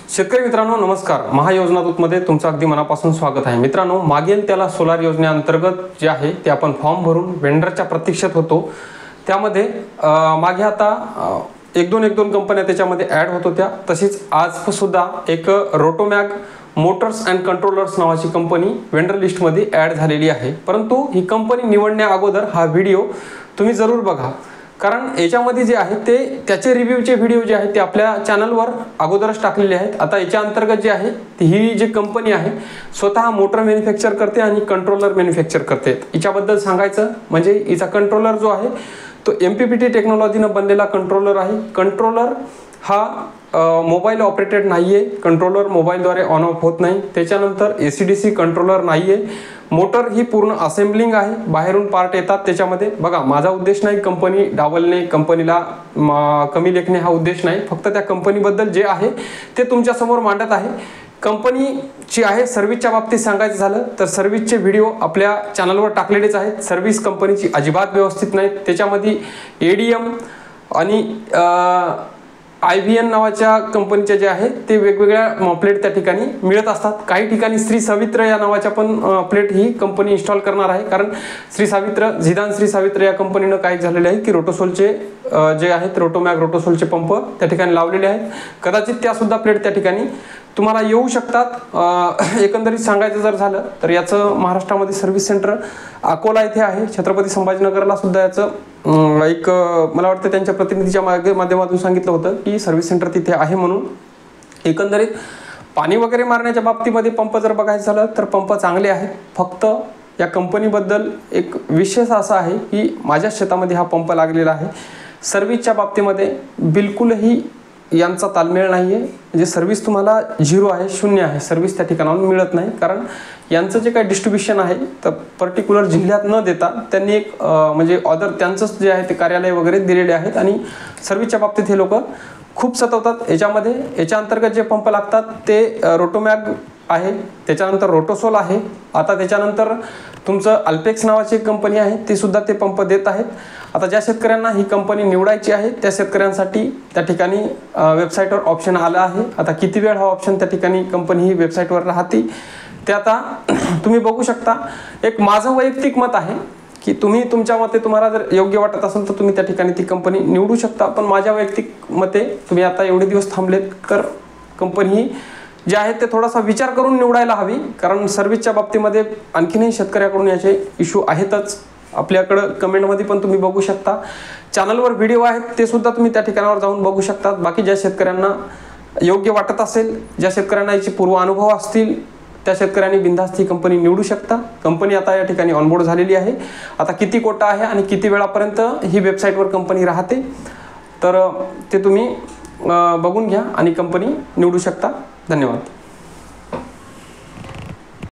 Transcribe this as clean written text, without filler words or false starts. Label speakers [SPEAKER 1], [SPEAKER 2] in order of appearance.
[SPEAKER 1] शेतकरी मित्रांनो नमस्कार। महायोजना दूतमध्ये तुमचं अगदी मनापासून स्वागत आहे। मित्रांनो, मागेल त्याला सोलार योजनेअंतर्गत जे आहे ते आपण फॉर्म भरून वेंडरच्या प्रतीक्षेत होतो। त्यामध्ये मागे आता एक दोन कंपन्या त्याच्यामध्ये ॲड होत होत्या। तशीच आज सुद्धा एक रोटोमॅग मोटर्स अँड कंट्रोलर्स नावाची कंपनी वेंडर लिस्टमध्ये ॲड झालेली आहे। परंतु ही कंपनी निवडण्या अगोदर हा व्हिडिओ तुम्ही जरूर बघा, कारण याच्यामध्ये जे आहे ते त्याचे रिव्ह्यूचे व्हिडिओ जे आहेत ते आपल्या चॅनलवर अगोदरच टाकलेले आहेत। आता याच्या अंतर्गत जे आहे ही जी कंपनी आहे स्वतः मोटर मॅन्युफॅक्चर करते आणि कंट्रोलर मॅन्युफॅक्चर करते। हिच्याबद्दल सांगायचं म्हणजे हिचा कंट्रोलर जो आहे तो MPPT टेक्नॉलॉजीनं बनलेला कंट्रोलर आहे। कंट्रोलर हा मोबाईल ऑपरेटेड नाही आहे। कंट्रोलर मोबाईलद्वारे ऑन ऑफ होत नाही। त्याच्यानंतर AC/DC कंट्रोलर नाही आहे। मोटर ही पूर्ण असेंबलिंग आहे, बाहेरून पार्ट येतात त्याच्यामध्ये। बघा, माझा उद्देश नाही कंपनी डावलणे, कंपनीला कमी लेखणे हा उद्देश नाही। फक्त त्या कंपनीबद्दल जे आहे ते तुमच्यासमोर मांडत आहे। कंपनीची आहे सर्व्हिसच्या बाबतीत सांगायचं झालं तर सर्व्हिसचे व्हिडिओ आपल्या चॅनलवर टाकलेलेच आहेत। सर्व्हिस कंपनीची अजिबात व्यवस्थित नाही। त्याच्यामध्ये ADM आणि IVN नावाच्या कंपनीचे जे आहेत ते वेगवेगळ्या प्लेट त्या ठिकाणी मिळत असतात। काही ठिकाणी श्री सावित्र या नावाच्या पण प्लेट ही कंपनी इन्स्टॉल करणार आहे, कारण श्री सावित्र या कंपनीनं काय झालेले आहे की रोटोसोलचे जे आहेत रोटोमॅग रोटोसोलचे पंप त्या ठिकाणी लावलेले आहेत। कदाचित त्या सुद्धा प्लेट त्या ठिकाणी तुम्हाला येऊ शकतात। एकंदरीत सांगायचं जर झालं तर याचं महाराष्ट्रामध्ये सर्व्हिस सेंटर अकोला इथे आहे। छत्रपती संभाजीनगरला सुद्धा याचं एक मला वाटतं त्यांच्या प्रतिनिधीच्या माध्यमातून सांगितलं होतं की सर्व्हिस सेंटर तिथे आहे म्हणून। एकंदरीत पाणी वगैरे मारण्याच्या बाबतीमध्ये पंप जर बघायचं झालं तर पंप चांगले आहेत। फक्त या कंपनीबद्दल एक विशेष असा आहे की माझ्या शेतामध्ये हा पंप लागलेला आहे। सर्व्हिसच्या बाबतीमध्ये बिलकुलही यांचा तालमेळ नाही आहे। म्हणजे सर्व्हिस तुम्हाला 0 आहे, 0 आहे। सर्व्हिस त्या ठिकाणाहून मिळत नाही, कारण यांचं जे काही डिस्ट्रीब्युशन आहे तर पर्टिक्युलर जिल्ह्यात न देता त्यांनी एक म्हणजे ऑदर त्यांचंच जे आहे ते कार्यालय वगैरे दिलेले आहेत आणि सर्व्हिसच्या बाबतीत हे लोक खूप सतवतात। याच्यामध्ये याच्या अंतर्गत जे पंप लागतात ते रोटोमॅग आहे, त्याच्यानंतर रोटोसोल आहे। आता त्याच्यानंतर तुमचं अल्पेक्स नावाची एक कंपनी आहे, ती सुद्धा ते पंप देत आहेत। आता ज्या शेतकऱ्यांना ही कंपनी निवडायची आहे त्या शेतकऱ्यांसाठी त्या ठिकाणी वेबसाईटवर ऑप्शन आला आहे। आता किती वेळ हा ऑप्शन त्या ठिकाणी कंपनी ही वेबसाईटवर राहते ते आता तुम्ही बघू शकता। एक माझं वैयक्तिक मत आहे की तुम्ही तुमच्या मते तुम्हाला जर योग्य वाटत असेल तर तुम्ही त्या ठिकाणी ती कंपनी निवडू शकता। पण माझ्या वैयक्तिक मते तुम्ही आता एवढे दिवस थांबलेत तर कंपनी ही जे आहे ते थोडासा विचार करून निवडायला हवी, कारण सर्व्हिसच्या बाबतीमध्ये आणखीनही शेतकऱ्याकडून याचे इश्यू आहेतच। आपल्याकडं कमेंटमध्ये पण तुम्ही बघू शकता, चॅनलवर व्हिडिओ आहेत ते सुद्धा तुम्ही त्या ठिकाणावर जाऊन बघू शकता। बाकी ज्या शेतकऱ्यांना योग्य वाटत असेल, ज्या शेतकऱ्यांना याची पूर्व अनुभव असतील त्या शेतकऱ्यांनी बिनधास्त ही कंपनी निवडू शकता। कंपनी आता या ठिकाणी ऑनबोर्ड झालेली आहे। आता किती कोटा आहे आणि किती वेळापर्यंत ही वेबसाईटवर कंपनी राहते तर ते तुम्ही बघून घ्या आणि कंपनी निवडू शकता। धन्यवाद।